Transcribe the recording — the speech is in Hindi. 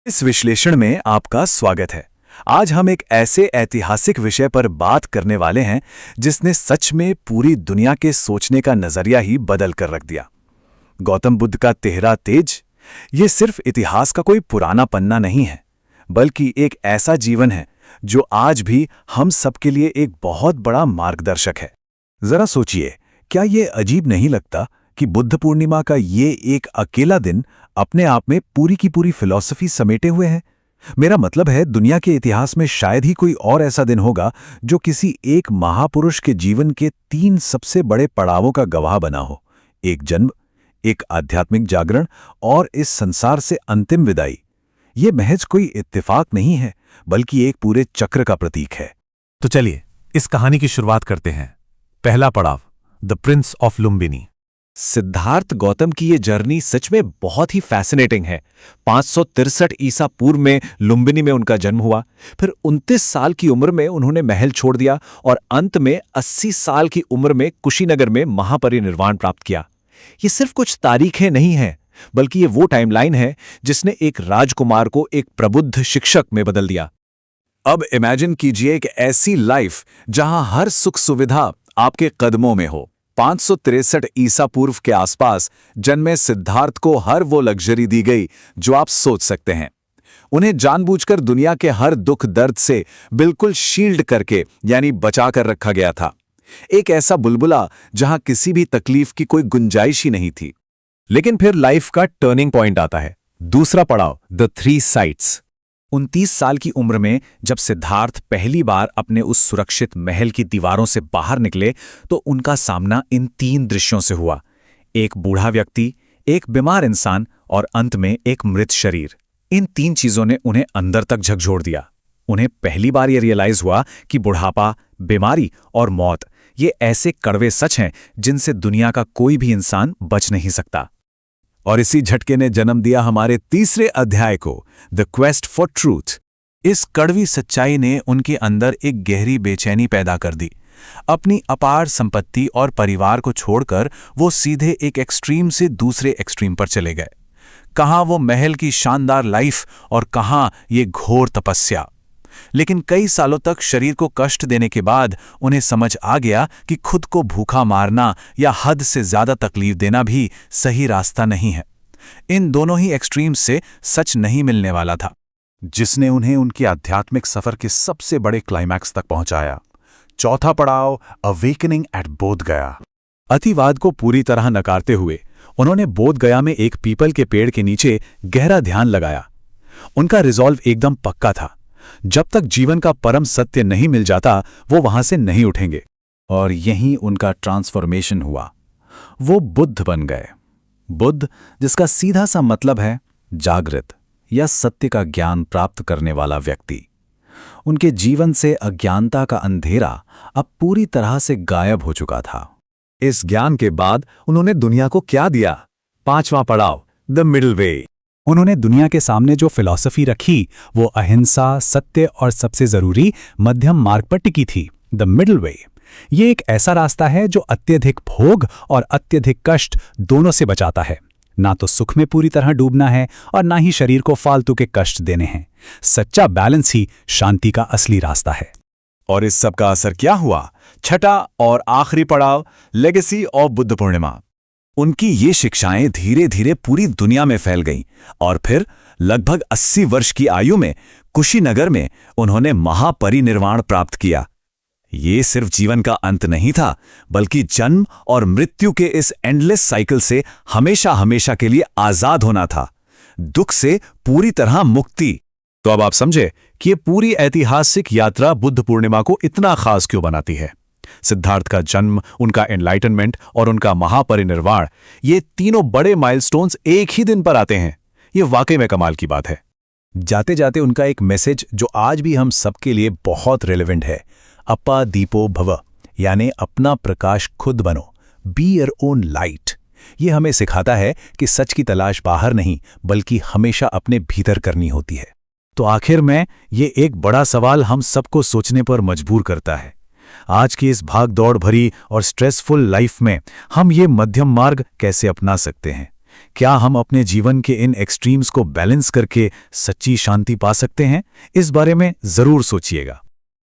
इस विश्लेषण में आपका स्वागत है। आज हम एक ऐसे ऐतिहासिक विषय पर बात करने वाले हैं जिसने सच में पूरी दुनिया के सोचने का नजरिया ही बदल कर रख दिया। गौतम बुद्ध का तिहरा तेज ये सिर्फ इतिहास का कोई पुराना पन्ना नहीं है, बल्कि एक ऐसा जीवन है जो आज भी हम सबके लिए एक बहुत बड़ा मार्गदर्शक है। जरा सोचिए, क्या ये अजीब नहीं लगता कि बुद्ध पूर्णिमा का ये एक अकेला दिन अपने आप में पूरी की पूरी फिलॉसफी समेटे हुए है। मेरा मतलब है, दुनिया के इतिहास में शायद ही कोई और ऐसा दिन होगा जो किसी एक महापुरुष के जीवन के 3 सबसे बड़े पड़ावों का गवाह बना हो। एक जन्म, एक आध्यात्मिक जागरण और इस संसार से अंतिम विदाई। ये महज कोई इत्तेफाक नहीं है, बल्कि एक पूरे चक्र का प्रतीक है। तो चलिए इस कहानी की शुरुआत करते हैं। पहला पड़ाव, the Prince of Lumbini. Siddharth Gautam की ये जर्नी सच में बहुत ही फैसिनेटिंग है। 563 ईसा पूर्व में लुम्बिनी में उनका जन्म हुआ। फिर 29 साल की उम्र में उन्होंने महल छोड़ दिया और अंत में 80 साल की उम्र में कुशीनगर में महापरिनिर्वाण प्राप्त किया। ये सिर्फ कुछ तारीखें नहीं हैं, बल्कि ये वो टाइमलाइन है जिसने एक राजकुमार को एक प्रबुद्ध शिक्षक में बदल दिया। अब इमेजिन कीजिए एक ऐसी लाइफ जहां हर सुख सुविधा आपके कदमों में हो। 563 ईसा पूर्व के आसपास जन्मे सिद्धार्थ को हर वो लग्जरी दी गई जो आप सोच सकते हैं। उन्हें जानबूझकर दुनिया के हर दुख दर्द से बिल्कुल शील्ड करके यानी बचा कर रखा गया था। एक ऐसा बुलबुला जहां किसी भी तकलीफ की कोई गुंजाइश ही नहीं थी। लेकिन फिर लाइफ का टर्निंग पॉइंट आता है। दूसरा पड़ाव, द 3 साइट्स। 29 साल की उम्र में जब सिद्धार्थ पहली बार अपने उस सुरक्षित महल की दीवारों से बाहर निकले तो उनका सामना इन 3 दृश्यों से हुआ। एक बूढ़ा व्यक्ति, एक बीमार इंसान और अंत में एक मृत शरीर। इन 3 चीजों ने उन्हें अंदर तक झकझोर दिया। उन्हें पहली बार यह रियलाइज हुआ कि बुढ़ापा, बीमारी और मौत ये ऐसे कड़वे सच हैं जिनसे दुनिया का कोई भी इंसान बच नहीं सकता। और इसी झटके ने जन्म दिया हमारे तीसरे अध्याय को, द क्वेस्ट फॉर ट्रूथ। इस कड़वी सच्चाई ने उनके अंदर एक गहरी बेचैनी पैदा कर दी। अपनी अपार संपत्ति और परिवार को छोड़कर वो सीधे एक एक्सट्रीम से दूसरे एक्सट्रीम पर चले गए। कहाँ वो महल की शानदार लाइफ और कहाँ ये घोर तपस्या। लेकिन कई सालों तक शरीर को कष्ट देने के बाद उन्हें समझ आ गया कि खुद को भूखा मारना या हद से ज्यादा तकलीफ देना भी सही रास्ता नहीं है। इन दोनों ही एक्सट्रीम्स से सच नहीं मिलने वाला था, जिसने उन्हें उनके आध्यात्मिक सफर के सबसे बड़े क्लाइमैक्स तक पहुंचाया। चौथा पड़ाव, अवेकनिंग एट बोध गया। अतिवाद को पूरी तरह नकारते हुए उन्होंने बोध गया में एक पीपल के पेड़ के नीचे गहरा ध्यान लगाया। उनका रिजॉल्व एकदम पक्का था, जब तक जीवन का परम सत्य नहीं मिल जाता वो वहां से नहीं उठेंगे। और यहीं उनका ट्रांसफॉर्मेशन हुआ। वो बुद्ध बन गए। बुद्ध, जिसका सीधा सा मतलब है जागृत या सत्य का ज्ञान प्राप्त करने वाला व्यक्ति। उनके जीवन से अज्ञानता का अंधेरा अब पूरी तरह से गायब हो चुका था। इस ज्ञान के बाद उन्होंने दुनिया को क्या दिया? 5वां पड़ाव, द मिडिल वे। उन्होंने दुनिया के सामने जो फिलॉसफी रखी वो अहिंसा, सत्य और सबसे जरूरी मध्यम मार्ग पर टिकी थी, द मिडिल वे। ये एक ऐसा रास्ता है जो अत्यधिक भोग और अत्यधिक कष्ट दोनों से बचाता है। ना तो सुख में पूरी तरह डूबना है और ना ही शरीर को फालतू के कष्ट देने हैं। सच्चा बैलेंस ही शांति का असली रास्ता है। और इस सब का असर क्या हुआ? छठा और आखिरी पड़ाव, लेगेसी ऑफ बुद्ध पूर्णिमा। उनकी ये शिक्षाएं धीरे धीरे पूरी दुनिया में फैल गईं और फिर लगभग 80 वर्ष की आयु में कुशीनगर में उन्होंने महापरिनिर्वाण प्राप्त किया। ये सिर्फ जीवन का अंत नहीं था, बल्कि जन्म और मृत्यु के इस एंडलेस साइकिल से हमेशा हमेशा के लिए आजाद होना था, दुख से पूरी तरह मुक्ति। तो अब आप समझे कि ये पूरी ऐतिहासिक यात्रा बुद्ध पूर्णिमा को इतना खास क्यों बनाती है। सिद्धार्थ का जन्म, उनका एनलाइटनमेंट और उनका महापरिनिर्वाण, ये तीनों बड़े माइलस्टोन्स एक ही दिन पर आते हैं। ये वाकई में कमाल की बात है। जाते जाते उनका एक मैसेज जो आज भी हम सबके लिए बहुत रेलेवेंट है, अपा दीपो भव, यानी अपना प्रकाश खुद बनो, बी योर ओन लाइट। ये हमें सिखाता है कि सच की तलाश बाहर नहीं बल्कि हमेशा अपने भीतर करनी होती है। तो आखिर में ये एक बड़ा सवाल हम सबको सोचने पर मजबूर करता है। आज की इस भाग दौड़ भरी और स्ट्रेसफुल लाइफ में हम ये मध्यम मार्ग कैसे अपना सकते हैं? क्या हम अपने जीवन के इन एक्सट्रीम्स को बैलेंस करके सच्ची शांति पा सकते हैं? इस बारे में जरूर सोचिएगा।